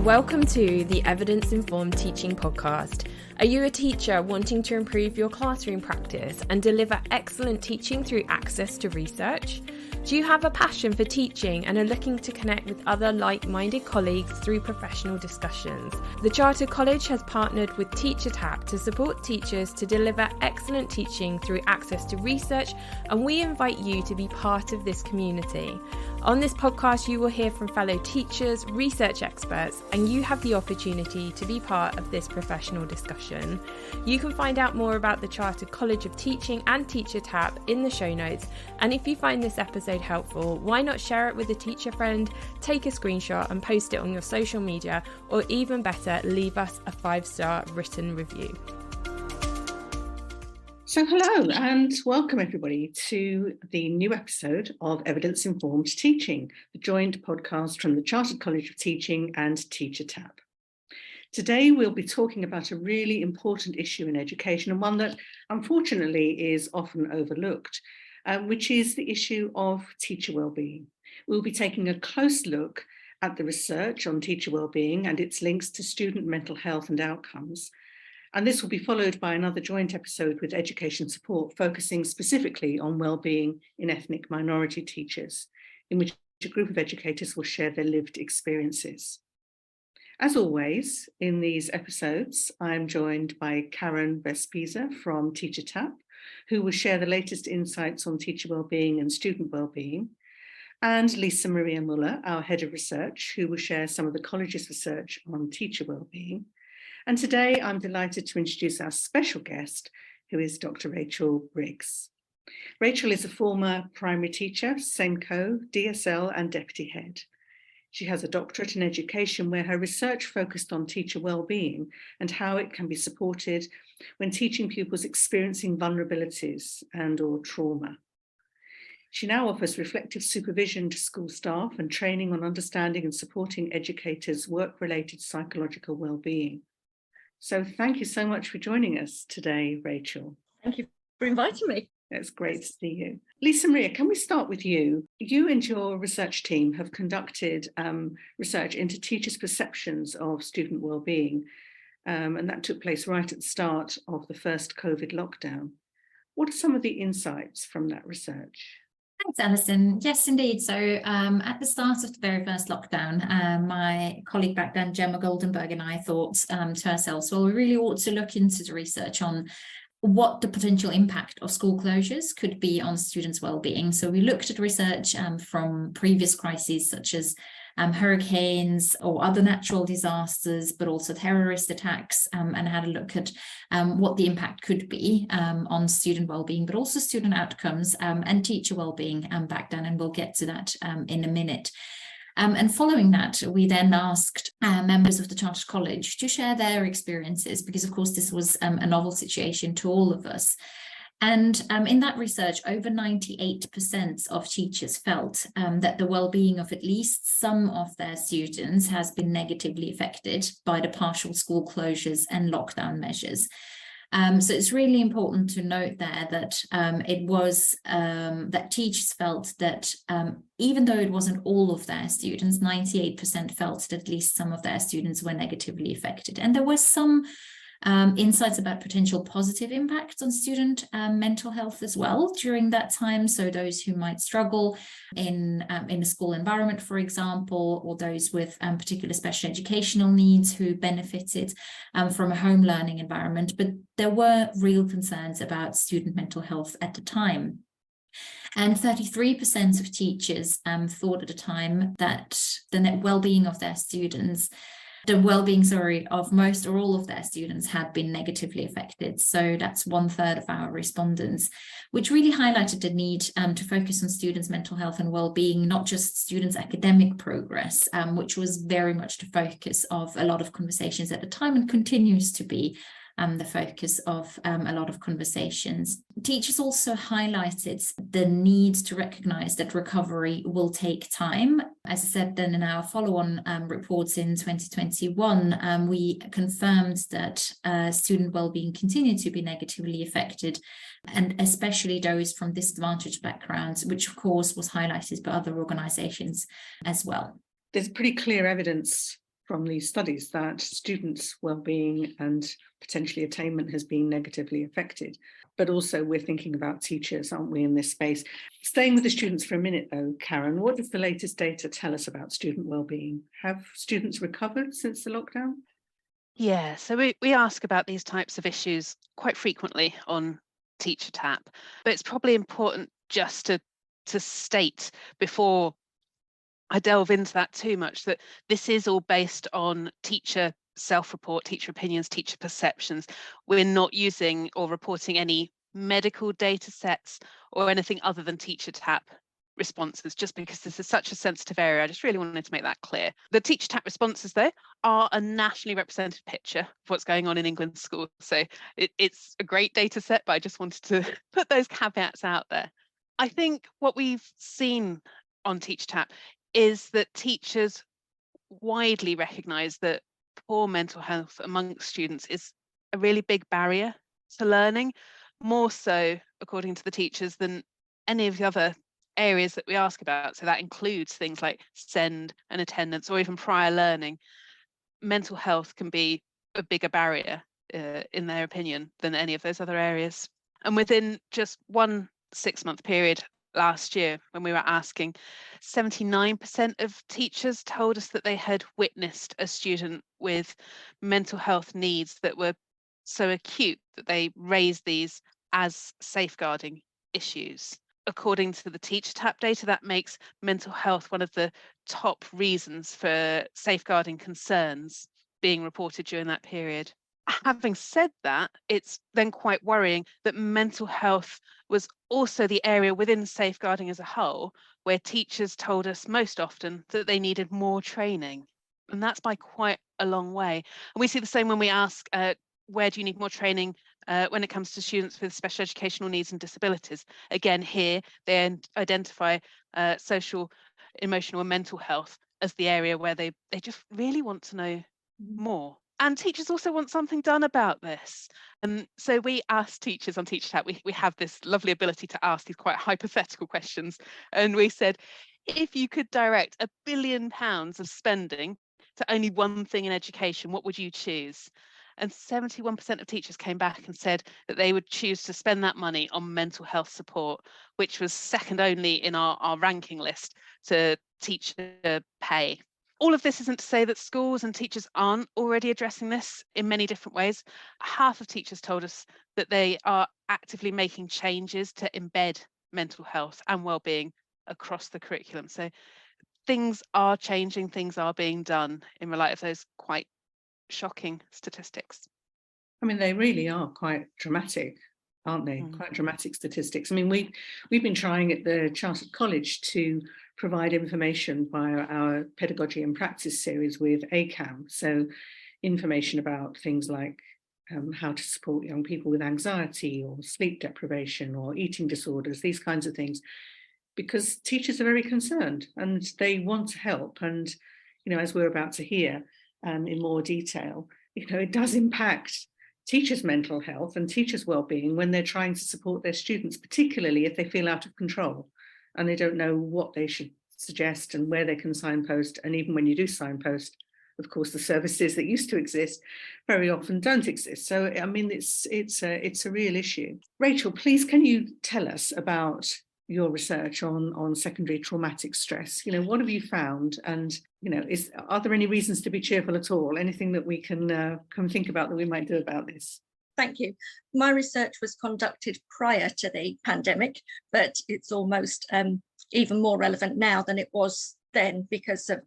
Welcome to the Evidence Informed Teaching Podcast. Are you a teacher wanting to improve your classroom practice and deliver excellent teaching through access to research? Do you have a passion for teaching and are looking to connect with other like-minded colleagues through professional discussions? The Chartered College has partnered with TeacherTapp to support teachers to deliver excellent teaching through access to research, and we invite you to be part of this community. On this podcast, you will hear from fellow teachers, research experts, and you have the opportunity to be part of this professional discussion. You can find out more about the Chartered College of Teaching and TeacherTapp in the show notes. And if you find this episode helpful, why not share it with a teacher friend, take a screenshot and post it on your social media, or even better, leave us a 5-star written review. So hello and welcome everybody to the new episode of Evidence Informed Teaching, the joint podcast from the Chartered College of Teaching and TeacherTapp. Today we'll be talking about a really important issue in education, and one that unfortunately is often overlooked, which is the issue of teacher wellbeing. We'll be taking a close look at the research on teacher wellbeing and its links to student mental health and outcomes. And this will be followed by another joint episode with Education Support, focusing specifically on wellbeing in ethnic minority teachers, in which a group of educators will share their lived experiences. As always, in these episodes, I'm joined by Karen Wespieser from TeacherTapp, who will share the latest insights on teacher wellbeing and student wellbeing, and Lisa-Maria Muller, our head of research, who will share some of the college's research on teacher wellbeing. And today I'm delighted to introduce our special guest, who is Dr. Rachel Briggs. Rachel is a former primary teacher, SENCO, DSL and deputy head. She has a doctorate in education where her research focused on teacher wellbeing and how it can be supported when teaching pupils experiencing vulnerabilities and/or trauma. She now offers reflective supervision to school staff and training on understanding and supporting educators' work-related psychological wellbeing. So thank you so much for joining us today, Rachel. Thank you for inviting me. It's great to see you. Lisa-Maria, can we start with you? You and your research team have conducted research into teachers' perceptions of student wellbeing, and that took place right at the start of the first COVID lockdown. What are some of the insights from that research? Thanks, Alison. Yes, indeed. So at the start of the very first lockdown, my colleague back then, Gemma Goldenberg, and I thought to ourselves, well, we really ought to look into the research on what the potential impact of school closures could be on students' well-being. So we looked at research from previous crises such as hurricanes or other natural disasters, but also terrorist attacks, and had a look at what the impact could be on student well-being, but also student outcomes and teacher well-being back then, and we'll get to that in a minute. And following that, we then asked members of the Chartered College to share their experiences, because of course this was a novel situation to all of us. And in that research, over 98% of teachers felt that the well-being of at least some of their students has been negatively affected by the partial school closures and lockdown measures. So it's really important to note there that it was that teachers felt that even though it wasn't all of their students, 98% felt that at least some of their students were negatively affected. And there was some insights about potential positive impacts on student mental health as well during that time. So those who might struggle in a school environment, for example, or those with particular special educational needs who benefited from a home learning environment. But there were real concerns about student mental health at the time. And 33% of teachers thought at the time that the well-being of their students, the well-being, of most or all of their students had been negatively affected. So that's 1/3 of our respondents, which really highlighted the need to focus on students' mental health and well-being, not just students' academic progress, which was very much the focus of a lot of conversations at the time and continues to be the focus of a lot of conversations. Teachers also highlighted the need to recognize that recovery will take time. As I said then in our follow-on reports in 2021, we confirmed that student well-being continued to be negatively affected, and especially those from disadvantaged backgrounds, which of course was highlighted by other organizations as well. There's pretty clear evidence from these studies that students' well-being and potentially attainment has been negatively affected. But also we're thinking about teachers, aren't we, in this space? Staying with the students for a minute though, Karen, what does the latest data tell us about student well-being? Have students recovered since the lockdown? Yeah, so we ask about these types of issues quite frequently on TeacherTapp, but it's probably important just to state before I delve into that too much that this is all based on teacher self-report, teacher opinions, teacher perceptions. We're not using or reporting any medical data sets or anything other than TeacherTapp responses, just because this is such a sensitive area. I just really wanted to make that clear. The TeacherTapp responses, though, are a nationally represented picture of what's going on in England schools. So it's a great data set, but I just wanted to put those caveats out there. I think what we've seen on TeacherTapp is that teachers widely recognise that poor mental health amongst students is a really big barrier to learning, more so, according to the teachers, than any of the other areas that we ask about. So that includes things like SEND and attendance, or even prior learning. Mental health can be a bigger barrier, in their opinion, than any of those other areas. And within just one 6-month period last year, when we were asking, 79% of teachers told us that they had witnessed a student with mental health needs that were so acute that they raised these as safeguarding issues. According to the TeacherTapp data, that makes mental health one of the top reasons for safeguarding concerns being reported during that period. Having said that, it's then quite worrying that mental health was also the area within safeguarding as a whole where teachers told us most often that they needed more training. And that's by quite a long way. And we see the same when we ask, where do you need more training when it comes to students with special educational needs and disabilities? Again, here they identify social, emotional and mental health as the area where they just really want to know more. And teachers also want something done about this. And so we asked teachers on TeacherTapp, we have this lovely ability to ask these quite hypothetical questions. And we said, if you could direct £1 billion of spending to only one thing in education, what would you choose? And 71% of teachers came back and said that they would choose to spend that money on mental health support, which was second only in our ranking list to teacher pay. All of this isn't to say that schools and teachers aren't already addressing this in many different ways. Half of teachers told us that they are actively making changes to embed mental health and wellbeing across the curriculum. So things are changing, things are being done in light of those quite shocking statistics. I mean, they really are quite dramatic, aren't they? Quite dramatic statistics. I mean, we've been trying at the Chartered College to provide information via our pedagogy and practice series with ACAM. So information about things like how to support young people with anxiety or sleep deprivation or eating disorders, these kinds of things, because teachers are very concerned and they want to help. And, you know, as we're about to hear in more detail, you know, it does impact teachers' mental health and teachers' well-being when they're trying to support their students, particularly if they feel out of control and they don't know what they should suggest and where they can signpost. And even when you do signpost, of course, the services that used to exist very often don't exist. So, I mean, it's a real issue. Rachel, please, can you tell us about your research on secondary traumatic stress? You know, what have you found? And, you know, are there any reasons to be cheerful at all? Anything that we can think about that we might do about this? Thank you. My research was conducted prior to the pandemic, but it's almost even more relevant now than it was then because of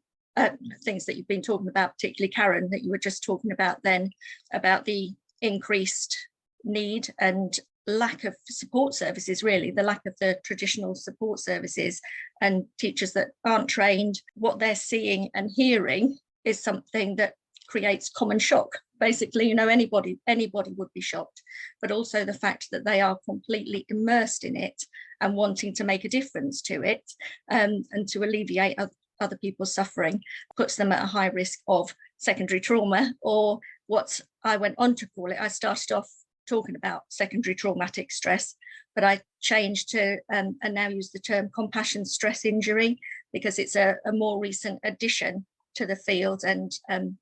things that you've been talking about, particularly Karen, that you were just talking about then, about the increased need and lack of support services, really, the lack of the traditional support services and teachers that aren't trained. What they're seeing and hearing is something that creates common shock. Basically, you know, anybody would be shocked, but also the fact that they are completely immersed in it and wanting to make a difference to it and to alleviate other people's suffering puts them at a high risk of secondary trauma, or what I went on to call it. I started off talking about secondary traumatic stress, but I changed to and now use the term compassion stress injury because it's a more recent addition to the field and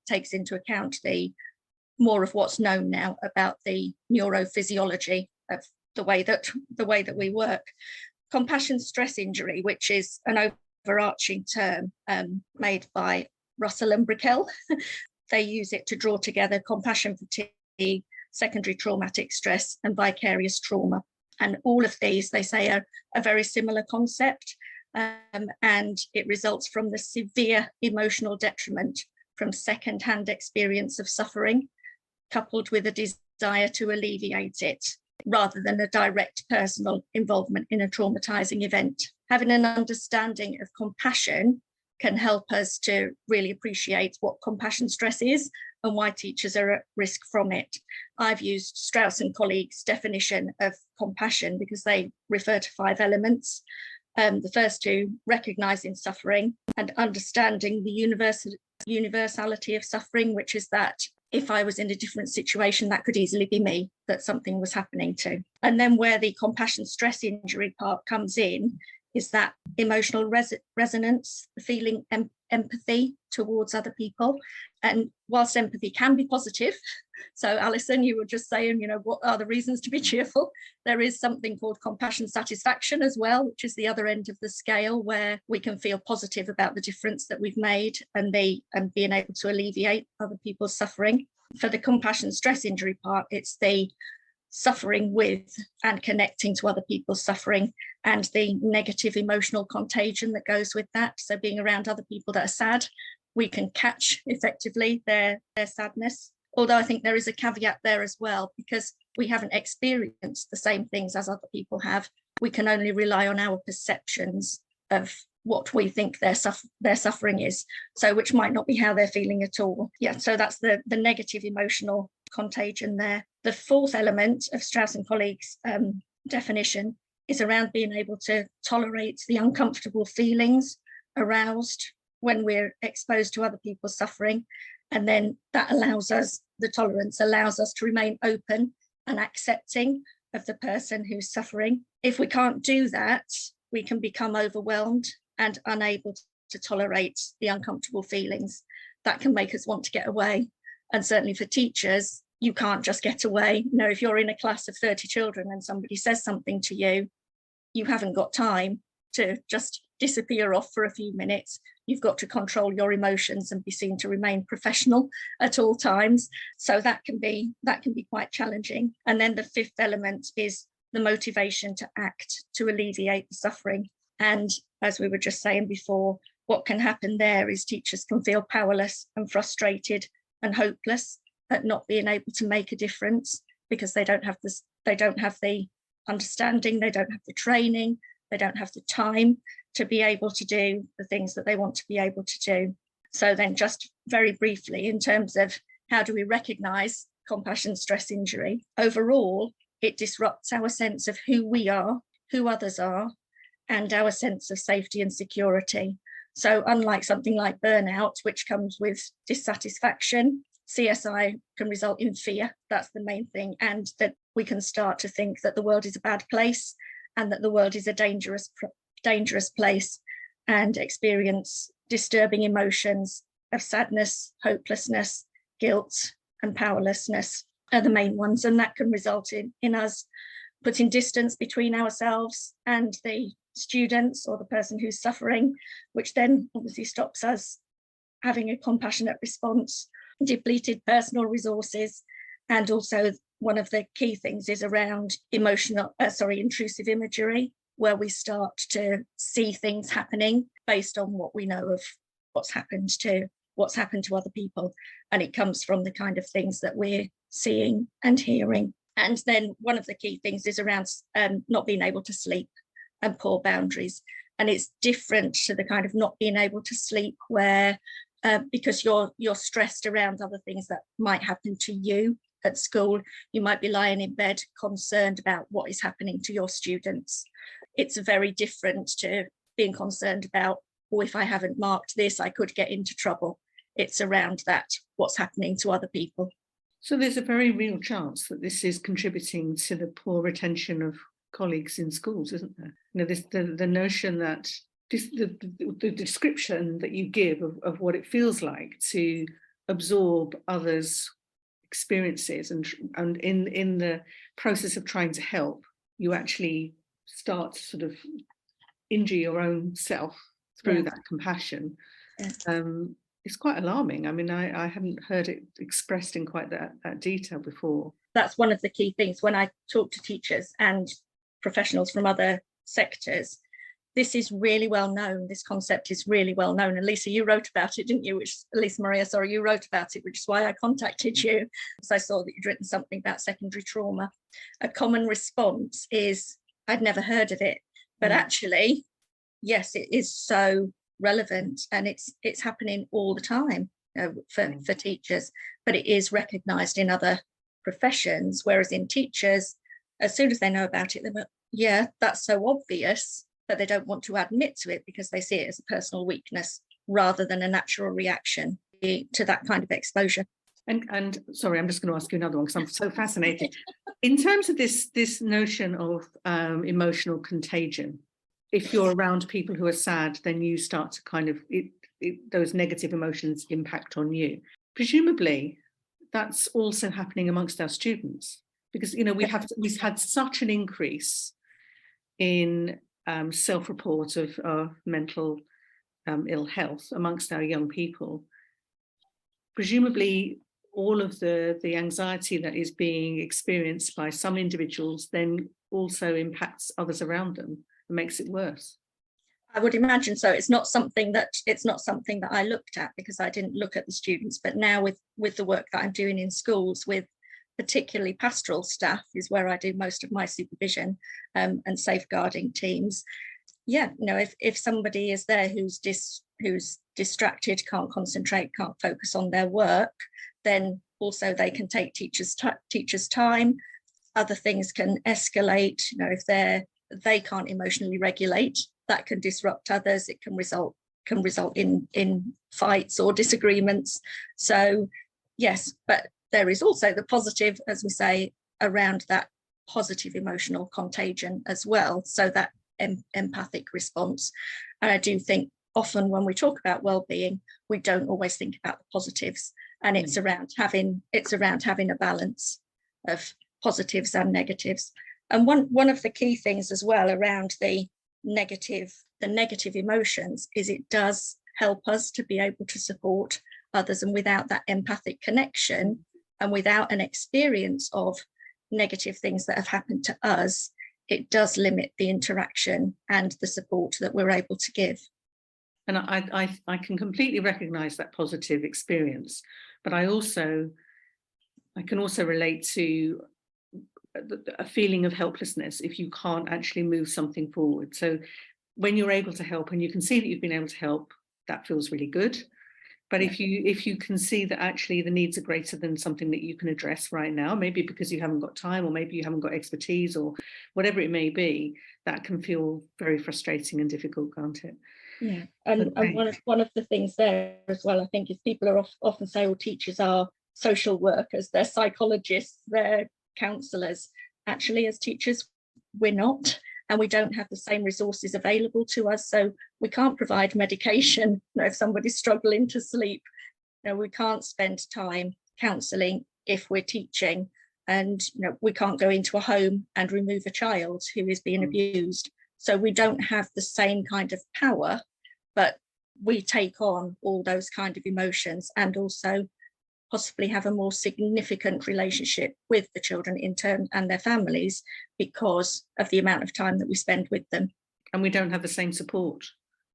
takes into account the more of what's known now about the neurophysiology of the way that we work. Compassion stress injury, which is an overarching term made by Russell and Brickell. They use it to draw together compassion fatigue, secondary traumatic stress, and vicarious trauma. And all of these, they say, are a very similar concept. And it results from the severe emotional detriment from second-hand experience of suffering, coupled with a desire to alleviate it, rather than a direct personal involvement in a traumatizing event. Having an understanding of compassion can help us to really appreciate what compassion stress is and why teachers are at risk from it. I've used Strauss and colleagues' definition of compassion because they refer to 5 elements. The first 2, recognizing suffering and understanding the universality of suffering, which is that if I was in a different situation, that could easily be me, that something was happening to. And then where the compassion stress injury part comes in is that emotional resonance, feeling empathy towards other people. And whilst empathy can be positive, so Alison, you were just saying, what are the reasons to be cheerful? There is something called compassion satisfaction as well, which is the other end of the scale, where we can feel positive about the difference that we've made and being able to alleviate other people's suffering. For the compassion stress injury part, it's the suffering with and connecting to other people's suffering and the negative emotional contagion that goes with that. So being around other people that are sad, we can catch effectively their sadness. Although I think there is a caveat there as well, because we haven't experienced the same things as other people have. We can only rely on our perceptions of what we think their suffering is, so which might not be how they're feeling at all. Yeah, so that's the negative emotional contagion there. The 4th element of Strauss and colleagues' definition is around being able to tolerate the uncomfortable feelings aroused when we're exposed to other people's suffering. And then that the tolerance allows us to remain open and accepting of the person who's suffering. If we can't do that, we can become overwhelmed and unable to tolerate the uncomfortable feelings. That can make us want to get away. And certainly for teachers, you can't just get away. If you're in a class of 30 children and somebody says something to you, you haven't got time to just disappear off for a few minutes. You've got to control your emotions and be seen to remain professional at all times. So that can be quite challenging. And then the 5th element is the motivation to act to alleviate the suffering. And as we were just saying before, what can happen there is teachers can feel powerless and frustrated and hopeless at not being able to make a difference because they don't have the understanding, they don't have the training, they don't have the time to be able to do the things that they want to be able to do. So then just very briefly, in terms of how do we recognise compassion stress injury, overall, it disrupts our sense of who we are, who others are, and our sense of safety and security. So unlike something like burnout, which comes with dissatisfaction, CSI can result in fear. That's the main thing. And that we can start to think that the world is a bad place and that the world is a dangerous place, and experience disturbing emotions of sadness, hopelessness, guilt, and powerlessness are the main ones. And that can result in us putting distance between ourselves and the students or the person who's suffering, which then obviously stops us having a compassionate response, depleted personal resources. And also one of the key things is around intrusive imagery, where we start to see things happening based on what we know of what's happened to other people. And it comes from the kind of things that we're seeing and hearing. And then one of the key things is around not being able to sleep and poor boundaries. And it's different to the kind of not being able to sleep where because you're stressed around other things that might happen to you at school. You might be lying in bed concerned about what is happening to your students. It's very different to being concerned about, if I haven't marked this, I could get into trouble. It's around that, what's happening to other people. So there's a very real chance that this is contributing to the poor retention of colleagues in schools, isn't there? This the notion that the description that you give of what it feels like to absorb others' experiences, and in the process of trying to help, you actually start to sort of injure your own self through that compassion. It's quite alarming. I mean, I hadn't heard it expressed in quite that detail before. That's one of the key things when I talk to teachers and professionals from other sectors. This is really well known. This concept is really well known. And Lisa, you wrote about it, didn't you? Lisa-Maria, sorry, you wrote about it, which is why I contacted you, because I saw that you'd written something about secondary trauma. A common response is, I'd never heard of it, but actually, yes, it is so relevant, and it's happening all the time for teachers, but it is recognised in other professions, whereas in teachers, as soon as they know about it, they're like, yeah, that's so obvious, but they don't want to admit to it because they see it as a personal weakness rather than a natural reaction to that kind of exposure. And sorry, I'm just going to ask you another one because I'm so fascinated. In terms of this notion of emotional contagion, if you're around people who are sad, then you start to kind of, those negative emotions impact on you. Presumably, that's also happening amongst our students, because, you know, we've had such an increase in self-report of mental ill health amongst our young people. Presumably, all of the anxiety that is being experienced by some individuals then also impacts others around them and makes it worse. I would imagine so. It's not something that I looked at because I didn't look at the students, but now with the work that I'm doing in schools with particularly pastoral staff is where I do most of my supervision and safeguarding teams. Yeah, you know, if somebody is there who's distracted, can't concentrate, can't focus on their work, then also they can take teachers' time. Other things can escalate. You know, if they can't emotionally regulate, that can disrupt others. It can result in fights or disagreements. So yes, but there is also the positive, as we say, around that positive emotional contagion as well. So that empathic response. And I do think often when we talk about well-being, we don't always think about the positives. And it's around having a balance of positives and negatives. And one of the key things as well around the negative emotions is it does help us to be able to support others. And without that empathic connection and without an experience of negative things that have happened to us, it does limit the interaction and the support that we're able to give. And I can completely recognise that positive experience, but I can also relate to a feeling of helplessness if you can't actually move something forward. So when you're able to help and you can see that you've been able to help, that feels really good. But if you can see that actually the needs are greater than something that you can address right now, maybe because you haven't got time or maybe you haven't got expertise or whatever it may be, that can feel very frustrating and difficult, can't it? Yeah, and one of the things there as well, I think, is people are often say, well, teachers are social workers, they're psychologists, they're counsellors. Actually, as teachers, we're not, and we don't have the same resources available to us. So we can't provide medication. You know, if somebody's struggling to sleep, you know, we can't spend time counselling if we're teaching, and you know, we can't go into a home and remove a child who is being abused. So we don't have the same kind of power, but we take on all those kind of emotions and also possibly have a more significant relationship with the children in turn and their families because of the amount of time that we spend with them. And we don't have the same support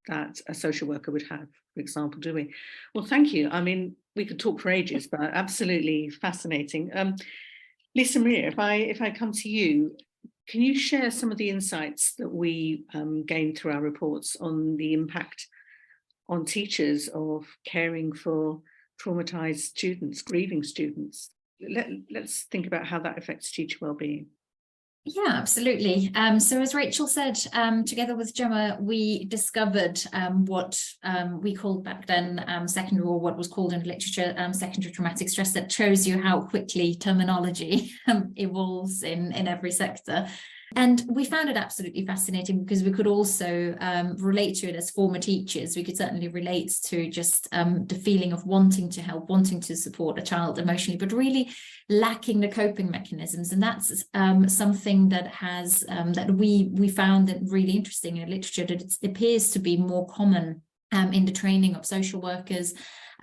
that a social worker would have, for example, do we? Well, thank you. I mean, we could talk for ages, but absolutely fascinating. Lisa-Maria, if I come to you, can you share some of the insights that we gained through our reports on the impact on teachers of caring for traumatized students, grieving students? Let's think about how that affects teacher wellbeing. Yeah, absolutely. So as Rachel said, together with Gemma, we discovered what we called back then secondary, or what was called in literature secondary traumatic stress. That shows you how quickly terminology evolves in every sector. And we found it absolutely fascinating because we could also relate to it as former teachers. We could certainly relate to just the feeling of wanting to help, wanting to support a child emotionally, but really lacking the coping mechanisms. And that's something that has that we found it really interesting in literature, that it appears to be more common in the training of social workers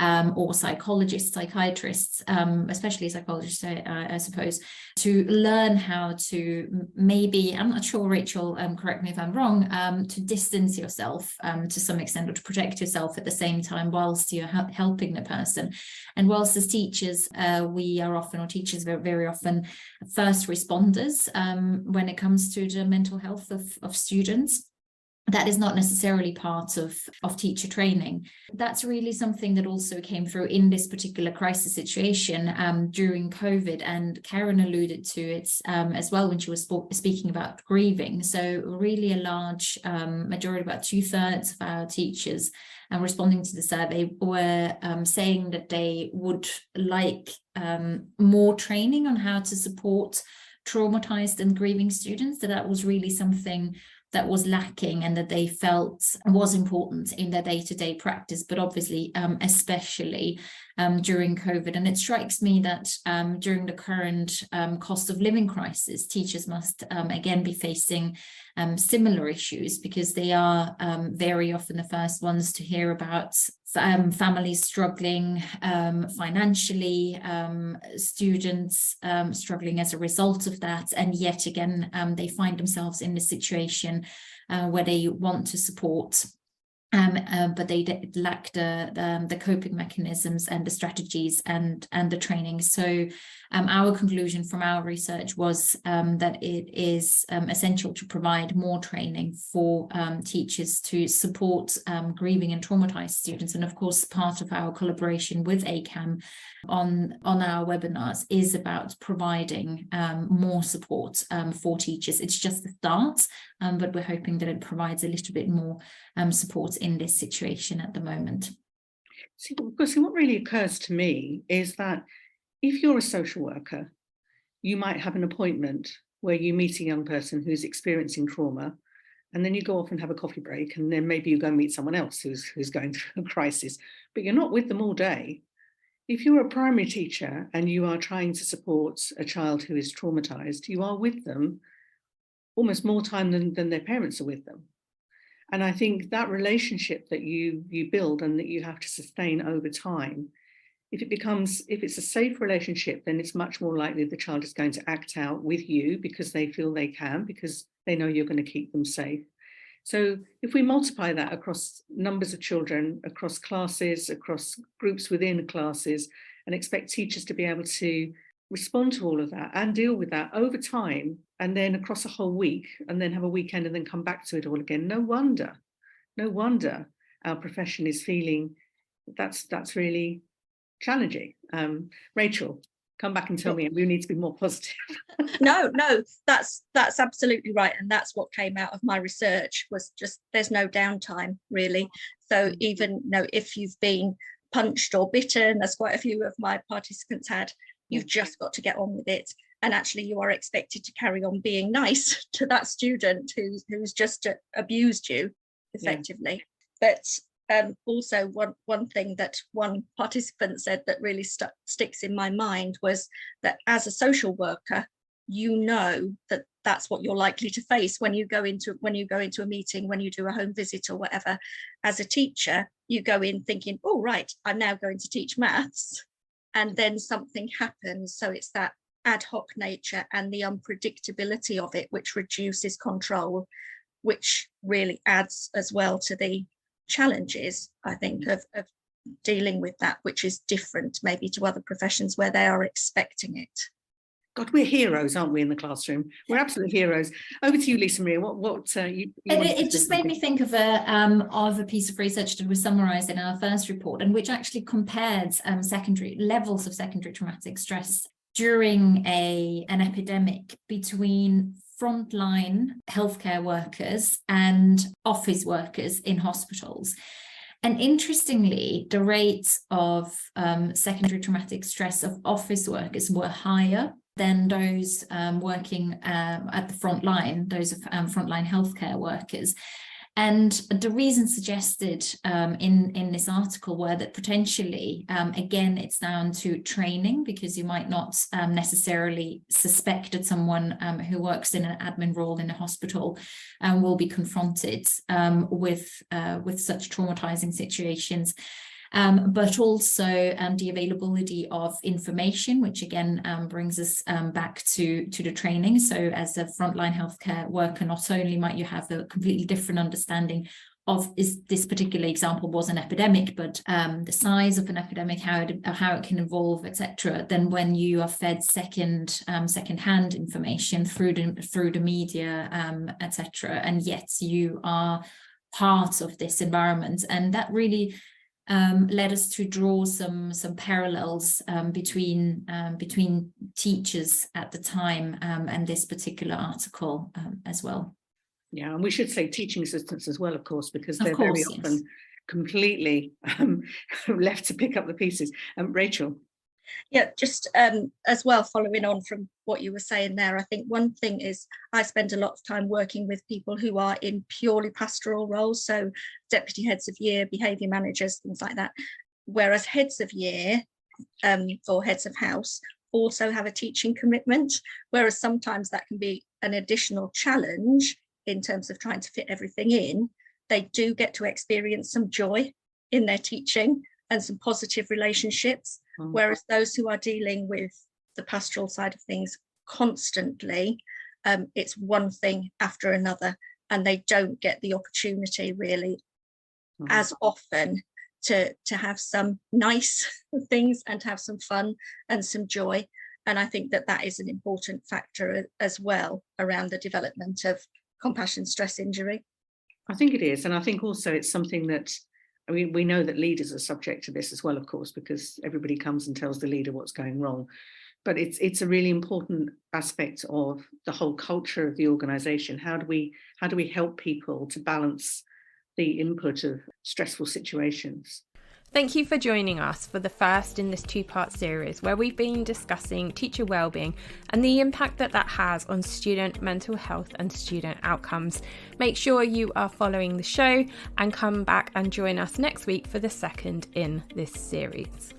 or psychologists, psychiatrists, especially psychologists, I suppose, to learn how to maybe, I'm not sure, Rachel, correct me if I'm wrong, to distance yourself to some extent, or to protect yourself at the same time whilst you're helping the person. And whilst as teachers, we are often, or teachers are very often, first responders when it comes to the mental health of students. That is not necessarily part of teacher training. That's really something that also came through in this particular crisis situation during COVID, and Karen alluded to it as well when she was speaking about grieving. So really a large majority, about 2/3 of our teachers responding to the survey were saying that they would like more training on how to support traumatized and grieving students, that was really something that was lacking and that they felt was important in their day-to-day practice, but obviously especially during COVID. And it strikes me that during the current cost of living crisis, teachers must again be facing similar issues, because they are very often the first ones to hear about families struggling financially, students struggling as a result of that. And yet again, they find themselves in a situation where they want to support, but they lack the coping mechanisms and the strategies and the training. So our conclusion from our research was that it is essential to provide more training for teachers to support grieving and traumatized students. And of course, part of our collaboration with ACAM on our webinars is about providing more support for teachers. It's just the start, but we're hoping that it provides a little bit more support in this situation at the moment. See, what really occurs to me is that if you're a social worker, you might have an appointment where you meet a young person who's experiencing trauma, and then you go off and have a coffee break, and then maybe you go and meet someone else who's going through a crisis, but you're not with them all day. If you're a primary teacher and you are trying to support a child who is traumatized, you are with them almost more time than their parents are with them. And I think that relationship that you build and that you have to sustain over time, if it's a safe relationship, then it's much more likely the child is going to act out with you because they feel they can, because they know you're going to keep them safe. So if we multiply that across numbers of children, across classes, across groups within classes, and expect teachers to be able to respond to all of that and deal with that over time, and then across a whole week, and then have a weekend and then come back to it all again, no wonder our profession is feeling that's really challenging. Rachel, come back and tell me we need to be more positive. No, that's absolutely right. And that's what came out of my research, was just there's no downtime really. So even if you've been punched or bitten, as quite a few of my participants had, you've just got to get on with it. And actually you are expected to carry on being nice to that student who's just abused you effectively. Yeah. But also one thing that one participant said that really sticks in my mind was that as a social worker, you know that that's what you're likely to face when you go into a meeting, when you do a home visit or whatever. As a teacher, you go in thinking, oh right, I'm now going to teach maths, and then something happens. So it's that ad hoc nature and the unpredictability of it which reduces control, which really adds as well to the challenges, I think, of dealing with that, which is different maybe to other professions where they are expecting it. God, we're heroes, aren't we, in the classroom? We're absolute heroes. Over to you, Lisa-Maria. It just made me think of a piece of research that was summarised in our first report, and which actually compared secondary levels of secondary traumatic stress during an epidemic between frontline healthcare workers and office workers in hospitals. And interestingly, the rates of secondary traumatic stress of office workers were higher than those working at the front line, those frontline healthcare workers. And the reasons suggested in this article were that potentially, again, it's down to training, because you might not necessarily suspect that someone who works in an admin role in a hospital will be confronted with such traumatizing situations. But also the availability of information, which again brings us back to the training. So as a frontline healthcare worker, not only might you have a completely different understanding of this particular example was an epidemic, but the size of an epidemic, how it can evolve, etc. Then when you are fed second-hand information through the media, etc., and yet you are part of this environment, and that really led us to draw some parallels between teachers at the time and this particular article as well. Yeah, and we should say teaching assistants as well, of course, because they're very often completely left to pick up the pieces. Rachel. Yeah, just as well, following on from what you were saying there, I think one thing is I spend a lot of time working with people who are in purely pastoral roles, so deputy heads of year, behaviour managers, things like that, whereas heads of year or heads of house also have a teaching commitment, whereas sometimes that can be an additional challenge in terms of trying to fit everything in. They do get to experience some joy in their teaching and some positive relationships. Whereas those who are dealing with the pastoral side of things constantly, it's one thing after another, and they don't get the opportunity really as often to have some nice things and have some fun and some joy. And I think that is an important factor as well around the development of compassion stress injury. I think it is, and I think also it's something that, I mean, we know that leaders are subject to this as well, of course, because everybody comes and tells the leader what's going wrong. But it's a really important aspect of the whole culture of the organisation. How do we help people to balance the input of stressful situations? Thank you for joining us for the first in this two-part series, where we've been discussing teacher wellbeing and the impact that has on student mental health and student outcomes. Make sure you are following the show and come back and join us next week for the second in this series.